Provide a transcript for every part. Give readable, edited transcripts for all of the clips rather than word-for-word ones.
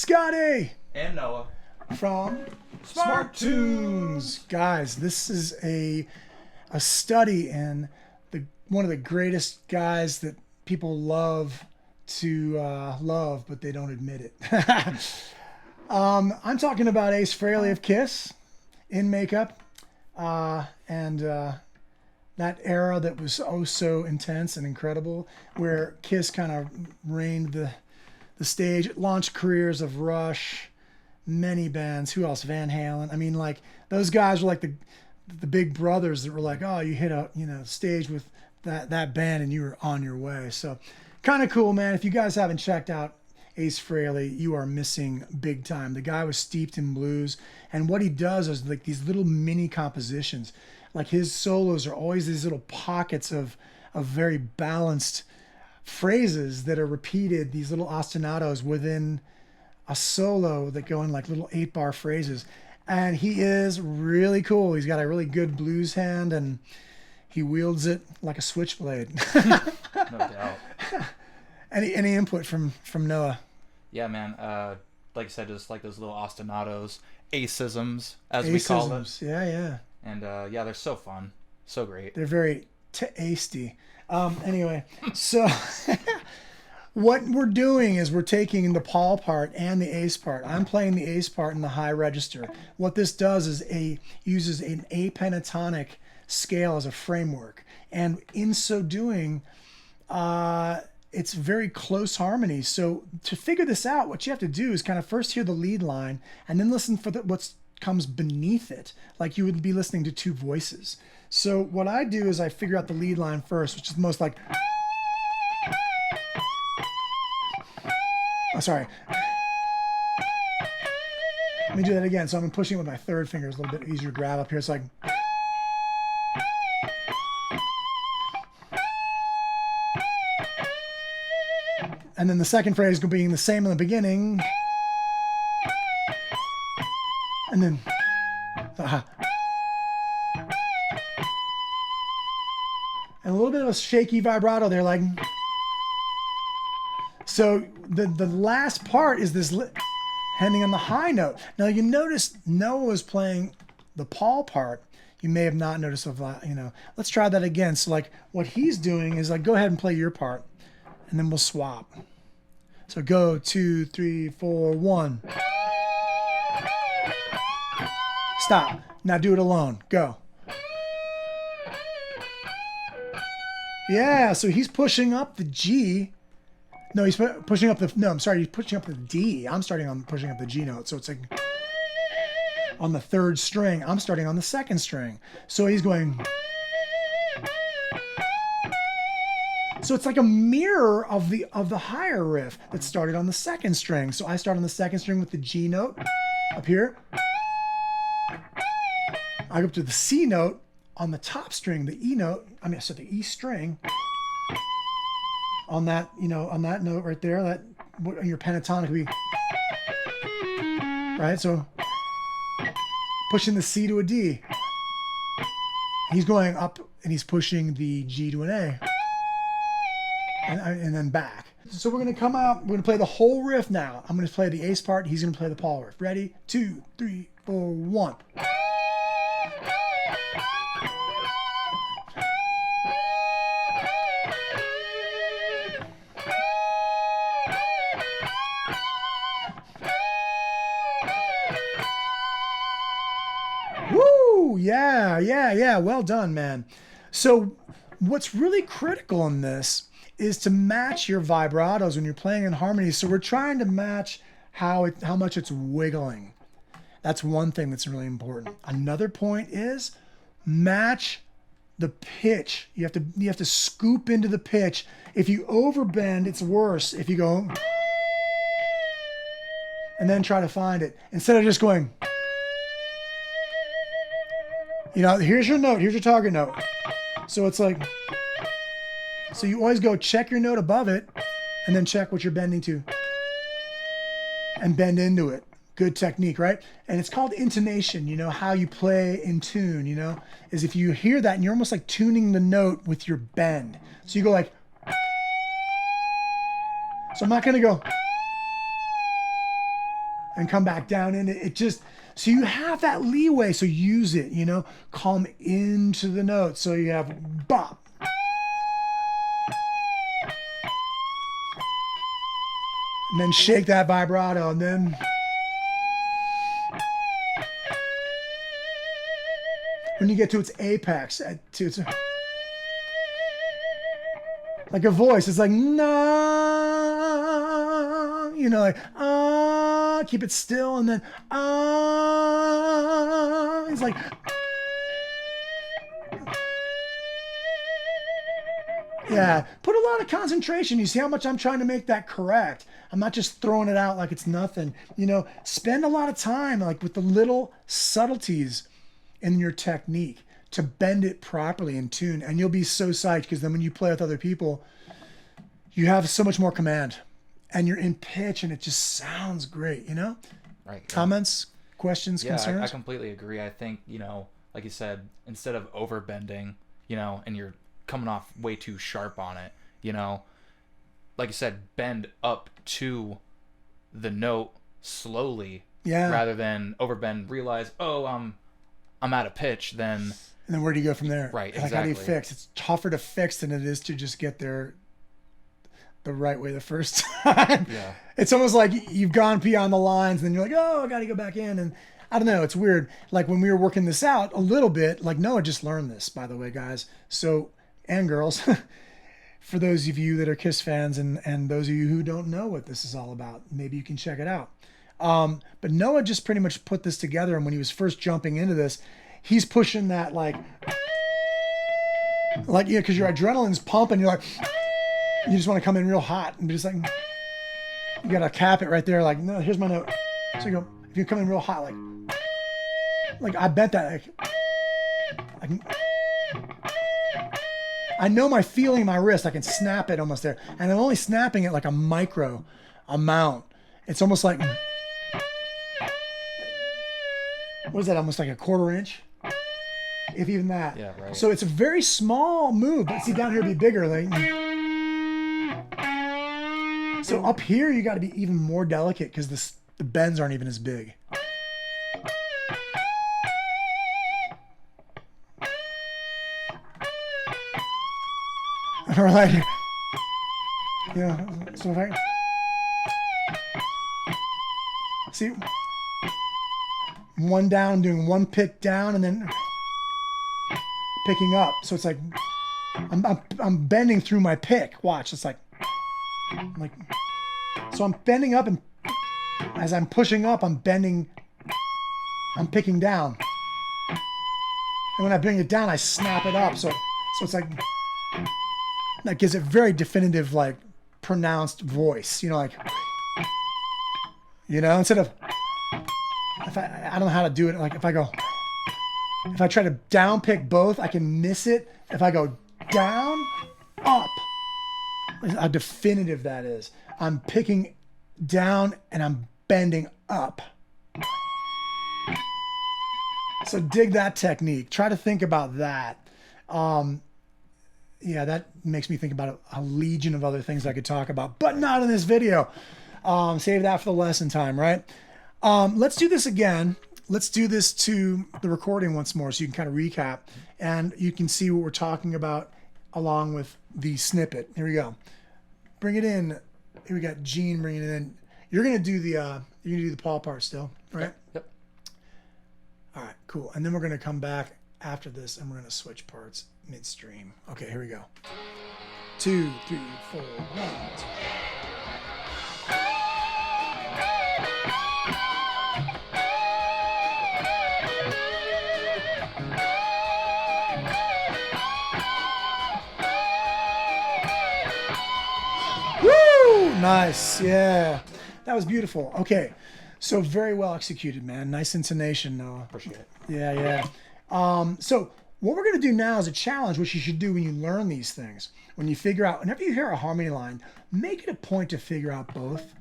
Scotty And Noah from Smart Tunes. Guys, this is a study in one of the greatest guys that people love to love, but they don't admit it. I'm talking about Ace Frehley of Kiss in makeup, and that era that was oh so intense and incredible, where Kiss kind of reigned the stage. It launched careers of Rush, many bands. Who else? Van Halen. I mean, like, those guys were like the big brothers that were like, oh, you hit a stage with that band and you were on your way. So kind of cool, man. If you guys haven't checked out Ace Frehley, you are missing big time. The guy was steeped in blues, and what he does is like these little mini compositions. Like, his solos are always these little pockets of very balanced phrases that are repeated, these little ostinatos within a solo that go in like little 8-bar phrases. And he is really cool. He's got a really good blues hand, and he wields it like a switchblade. no doubt. Any input from Noah? Yeah, man. Like I said, just like those little ostinatos, acisms, as we call them. Yeah. And yeah, they're so fun, so great. They're very tasty. Anyway, so what we're doing is we're taking the Paul part and the Ace part. I'm playing the Ace part in the high register. What this does is uses an apentatonic scale as a framework, and in so doing, it's very close harmonies. So to figure this out, what you have to do is kind of first hear the lead line and then listen for what comes beneath it, like you would be listening to two voices. So what I do is I figure out the lead line first, which is most like, oh, sorry. Let me do that again. So I'm pushing it with my third finger. It's a little bit easier to grab up here. It's like, and then the second phrase being the same in the beginning, and then and a little bit of a shaky vibrato there, like. So the last part is this ending on the high note. Now you notice Noah was playing the Paul part. You may have not noticed of that. Let's try that again. So like what he's doing is like, go ahead and play your part, and then we'll swap. So go 2, 3, 4, 1. Stop. Now do it alone. Go. Yeah, so he's pushing up the G. No, he's pushing up the... No, I'm sorry. He's pushing up the D. I'm starting on pushing up the G note. So it's like on the third string. I'm starting on the second string. So he's going... So it's like a mirror of the higher riff that started on the second string. So I start on the second string with the G note up here. I go up to the C note on the top string, the E note. So the E string on that, on that note right there. That on your pentatonic would be right. So pushing the C to a D. He's going up and he's pushing the G to an A. And then back. So we're going to come out, we're going to play the whole riff now. I'm going to play the Ace part, he's going to play the Paul riff. Ready? 2, 3, 4, 1. Woo! Yeah. Well done, man. So what's really critical in this is to match your vibratos when you're playing in harmonies. So we're trying to match how much it's wiggling. That's one thing that's really important. Another point is match the pitch. You have to scoop into the pitch. If you overbend, it's worse. If you go and then try to find it instead of just going, here's your note, here's your target note. So it's like, so you always go check your note above it and then check what you're bending to and bend into it. Good technique, right? And it's called intonation, how you play in tune, is if you hear that and you're almost like tuning the note with your bend. So you go like, so I'm not going to go, and come back down in it. It just, so you have that leeway. So use it, you know, calm into the note. So you have bop. And then shake that vibrato, and then when you get to its apex, to its, like a voice, it's like nah, you know, like keep it still, and then it's like yeah. Put a lot of concentration. You see how much I'm trying to make that correct. I'm not just throwing it out like it's nothing. You know, spend a lot of time like with the little subtleties in your technique to bend it properly in tune, and you'll be so psyched, because then when you play with other people, you have so much more command, and you're in pitch, and it just sounds great. You know. Right. Comments, questions, concerns? I completely agree. I think, you know, like you said, instead of overbending, you know, and you're coming off way too sharp on it, you know, like you said, bend up to the note slowly, rather than overbend, realize, oh, I'm out of pitch, then... And then where do you go from there? Right, like, exactly. how do you fix? It's tougher to fix than it is to just get there the right way the first time. Yeah. It's almost like you've gone beyond the lines, and then you're like, oh, I got to go back in. And I don't know, it's weird. Like when we were working this out a little bit, like Noah just learned this, by the way, guys. So, and girls, for those of you that are Kiss fans, and those of you who don't know what this is all about, maybe you can check it out. But Noah just pretty much put this together, and when he was first jumping into this, he's pushing that like yeah, because your adrenaline's pumping, you're like, you just want to come in real hot and be just like, you gotta cap it right there, like, no, here's my note. So you go, if you come in real hot, like I bet that I know my feeling in my wrist, I can snap it almost there, and I'm only snapping it like a micro amount. It's almost like, what is that, almost like a 1/4 inch, if even that. Yeah, right. So it's a very small move, but see down here it'd be bigger. Like, so up here you got to be even more delicate, because the bends aren't even as big. All right. Yeah. So if I see one down, doing one pick down, and then picking up. So it's like I'm bending through my pick. Watch. It's like so I'm bending up, and as I'm pushing up, I'm bending. I'm picking down, and when I bring it down, I snap it up. So it's like that gives it very definitive, like pronounced voice. You know, like, you know, instead of, if I don't know how to do it. Like if I try to down pick both, I can miss it. If I go down, up, how definitive that is. I'm picking down and I'm bending up. So dig that technique. Try to think about that. Yeah, that makes me think about a legion of other things I could talk about, but not in this video. Save that for the lesson time, right? Let's do this again. Let's do this to the recording once more, so you can kind of recap, and you can see what we're talking about along with the snippet. Here we go. Bring it in. Here we got Gene bringing it in. You're gonna do the Paul part still, right? Yep. All right, cool. And then we're gonna come back after this, and we're gonna switch parts midstream. Okay, here we go. 2, 3, 4, 1, 2. Nice, yeah, that was beautiful. Okay, so very well executed, man. Nice intonation, Noah. Appreciate it. Yeah. So what we're gonna do now is a challenge, which you should do when you learn these things. When you figure out, whenever you hear a harmony line, make it a point to figure out both.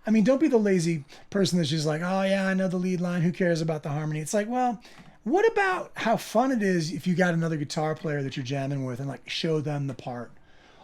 I mean, don't be the lazy person that's just like, oh yeah, I know the lead line. Who cares about the harmony? It's like, well, what about how fun it is if you got another guitar player that you're jamming with and like show them the part?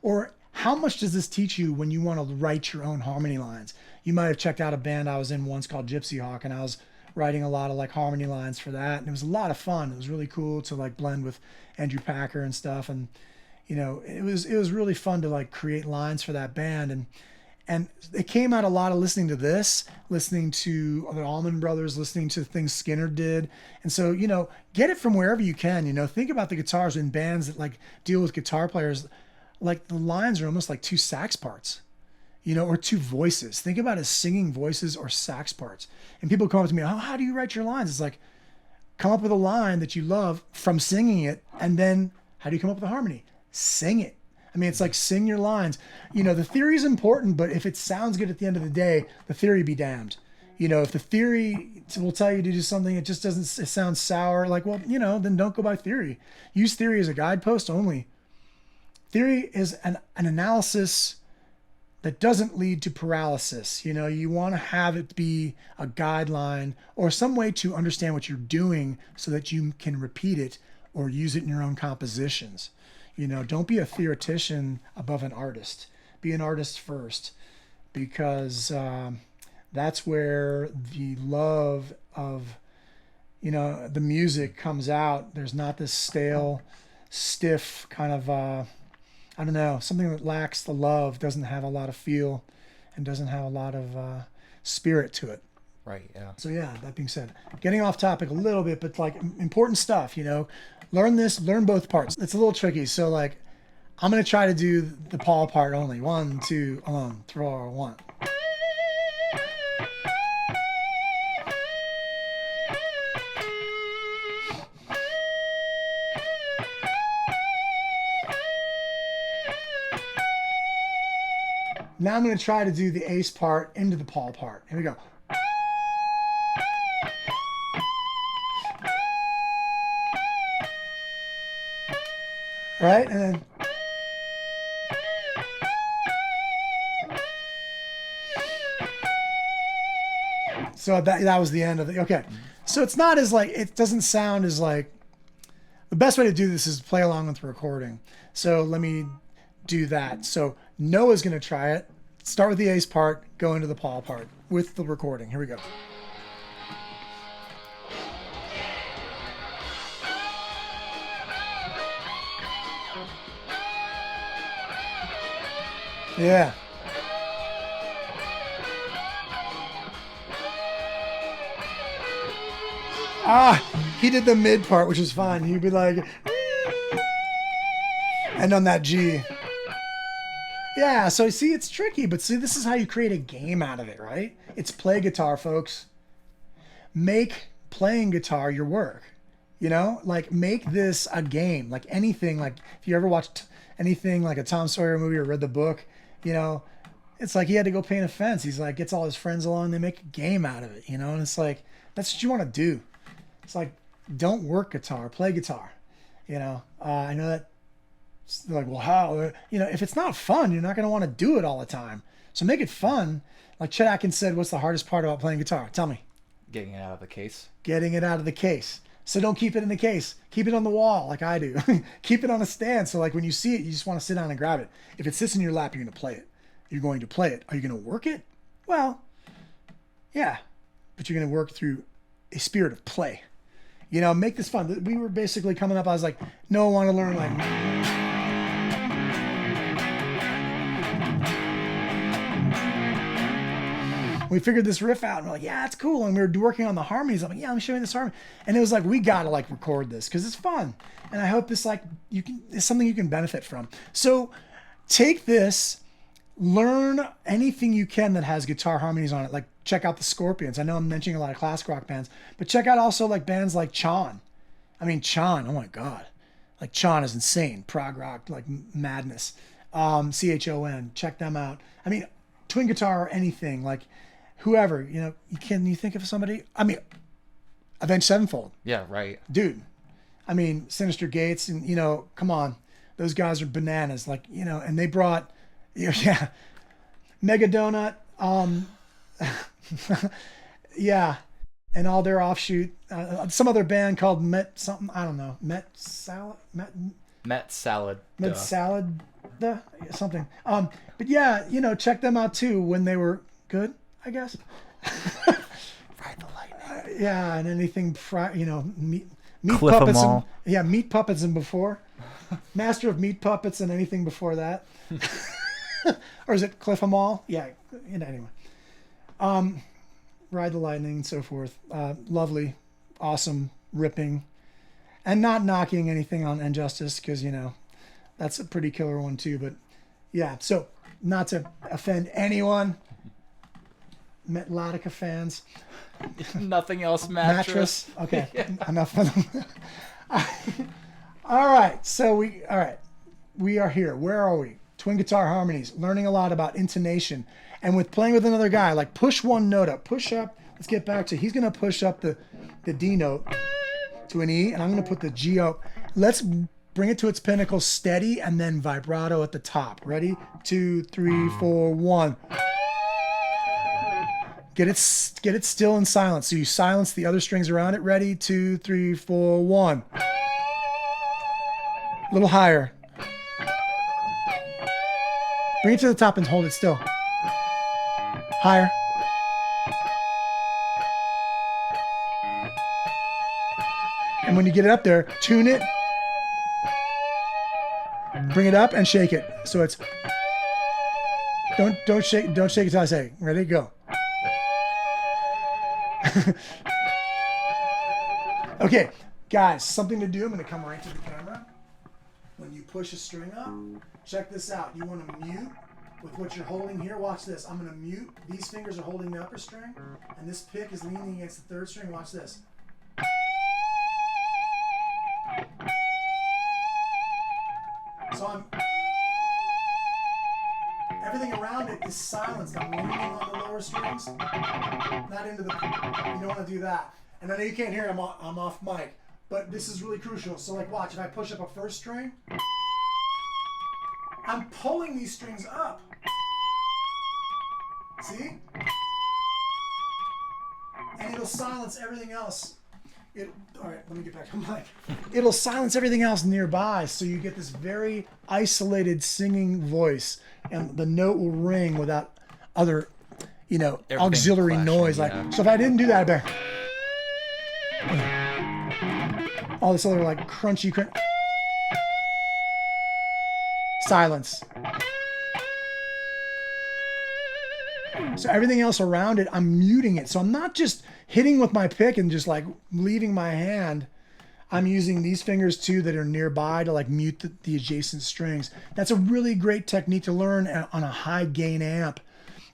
Or how much does this teach you when you want to write your own harmony lines? You might have checked out a band I was in once called Gypsy Hawk, and I was writing a lot of like harmony lines for that, and it was a lot of fun. It was really cool to like blend with Andrew Packer and stuff, and it was really fun to like create lines for that band, and it came out a lot of listening to this, listening to the Allman Brothers, listening to things Skinner did. And so, get it from wherever you can. Think about the guitars in bands that like deal with guitar players. Like the lines are almost like two sax parts, or two voices. Think about it as singing voices or sax parts. And people come up to me, oh, how do you write your lines? It's like, come up with a line that you love from singing it. And then how do you come up with a harmony? Sing it. I mean, it's like sing your lines. The theory is important, but if it sounds good at the end of the day, the theory be damned. If the theory will tell you to do something, it just doesn't, it sounds sour. Like, well, then don't go by theory. Use theory as a guidepost only. Theory is an analysis that doesn't lead to paralysis. You want to have it be a guideline or some way to understand what you're doing so that you can repeat it or use it in your own compositions. Don't be a theoretician above an artist. Be an artist first, because that's where the love of, the music comes out. There's not this stale, stiff kind of, I don't know, something that lacks the love, doesn't have a lot of feel, and doesn't have a lot of spirit to it. Right, yeah. So yeah, that being said, getting off topic a little bit, but like important stuff, learn this, learn both parts. It's a little tricky. So like, I'm going to try to do the Paul part only. 1, 2, 3, 1. Now I'm going to try to do the Ace part into the Paul part. Here we go. Right? And then so that was the end of it. Okay. So it's not as like, it doesn't sound as like, the best way to do this is play along with the recording. So let me do that. So Noah's going to try it. Start with the Ace part, go into the Paul part with the recording. Here we go. Yeah. He did the mid part, which is fine. He'd be like, and on that G. Yeah, so see, it's tricky, but see, this is how you create a game out of it, right? It's play guitar, folks. Make playing guitar your work. Like make this a game. Like anything, like if you ever watched anything like a Tom Sawyer movie or read the book, it's like he had to go paint a fence. He's like, gets all his friends along, they make a game out of it, and it's like, that's what you want to do. It's like, don't work guitar, play guitar. I know that like, well, how, if it's not fun, you're not going to want to do it all the time. So make it fun. Like Chet Atkins said, what's the hardest part about playing guitar? Tell me. Getting it out of the case. Getting it out of the case. So don't keep it in the case. Keep it on the wall like I do. Keep it on a stand. So like when you see it, you just want to sit down and grab it. If it sits in your lap, you're going to play it. You're going to play it. Are you going to work it? Well, yeah. But you're going to work through a spirit of play. Make this fun. We were basically coming up. I was like, no, I want to learn like... We figured this riff out and we're like, yeah, it's cool. And we were working on the harmonies. I'm like, yeah, I'm showing this harmony. And it was like, we got to like record this because it's fun. And I hope this like, it's something you can benefit from. So take this, learn anything you can that has guitar harmonies on it. Like check out the Scorpions. I know I'm mentioning a lot of classic rock bands, but check out also like bands like Chon. Chon, oh my God. Like Chon is insane. Prog rock, like madness. CHON, check them out. Twin guitar or anything, like whoever, you think of somebody? Avenged Sevenfold. Yeah, right. Dude. Sinister Gates and, come on. Those guys are bananas. Like, and they brought, yeah, Mega Donut. Yeah. And all their offshoot, some other band called Met something, I don't know. Met Salad. Met Salad. Met Salad. the something. But yeah, check them out too when they were good, I guess. Ride the lightning. Yeah, and anything meat Cliff 'em puppets. all. Meat puppets and before. Master of meat puppets and anything before that. Or is it Cliff 'em all? Yeah, anyway. Ride the lightning and so forth. Lovely, awesome, ripping, and not knocking anything on Injustice because that's a pretty killer one too. But yeah, so not to offend anyone, Metlatica fans. Nothing else mattress. Okay, enough of them. All right, so we are here. Where are we? Twin guitar harmonies, learning a lot about intonation. And with playing with another guy, like push one note up, push up. Let's get back to, he's going to push up the D note to an E, and I'm going to put the G up. Let's bring it to its pinnacle, steady, and then vibrato at the top. Ready? 2, 3, 4, 1. Get it still and silent. So you silence the other strings around it. Ready? 2, 3, 4, 1. A little higher. Bring it to the top and hold it still. Higher. And when you get it up there, tune it. Bring it up and shake it. So it's don't shake it till I say. Ready? Go. Okay, guys, something to do. I'm going to come right to the camera. When you push a string up, check this out. You want to mute with what you're holding here. Watch this. I'm going to mute. These fingers are holding the upper string, and this pick is leaning against the third string. Watch this. So everything around it is silenced. I'm leaning on the lower strings, not into the. You don't want to do that. And I know you can't hear. I'm off mic, but this is really crucial. So like, watch. If I push up a first string, I'm pulling these strings up. See? And it'll silence everything else. All right, let me get back on mic. It'll silence everything else nearby, so you get this very isolated singing voice, and the note will ring without other, auxiliary clashing, noise. yeah. So if I didn't do that, I'd be all this other like crunchy silence. So everything else around it, I'm muting it. So I'm not just hitting with my pick and just like leaving my hand. I'm using these fingers too that are nearby to like mute the adjacent strings. That's a really great technique to learn on a high gain amp,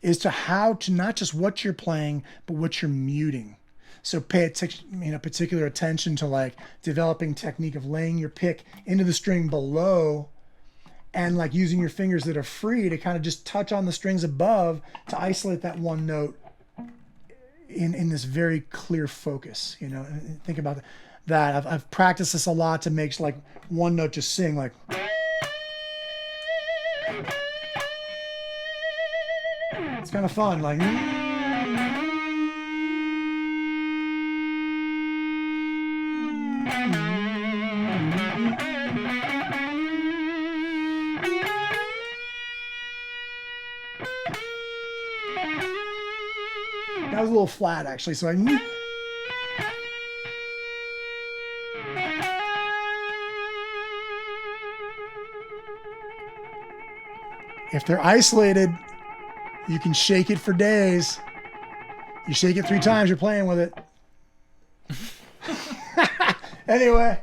is to how to not just what you're playing, but what you're muting. So pay particular attention to like developing technique of laying your pick into the string below, and like using your fingers that are free to kind of just touch on the strings above to isolate that one note in this very clear focus. Think about that. I've practiced this a lot to make like one note just sing like. It's kind of fun, like. That was a little flat, actually, so I. If they're isolated, you can shake it for days. You shake it 3 times, you're playing with it. Anyway,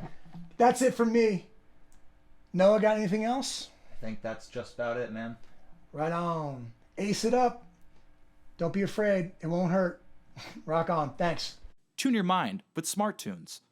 that's it from me. Noah, got anything else? I think that's just about it, man. Right on. Ace it up. Don't be afraid. It won't hurt. Rock on. Thanks. Tune your mind with Smart Tunes.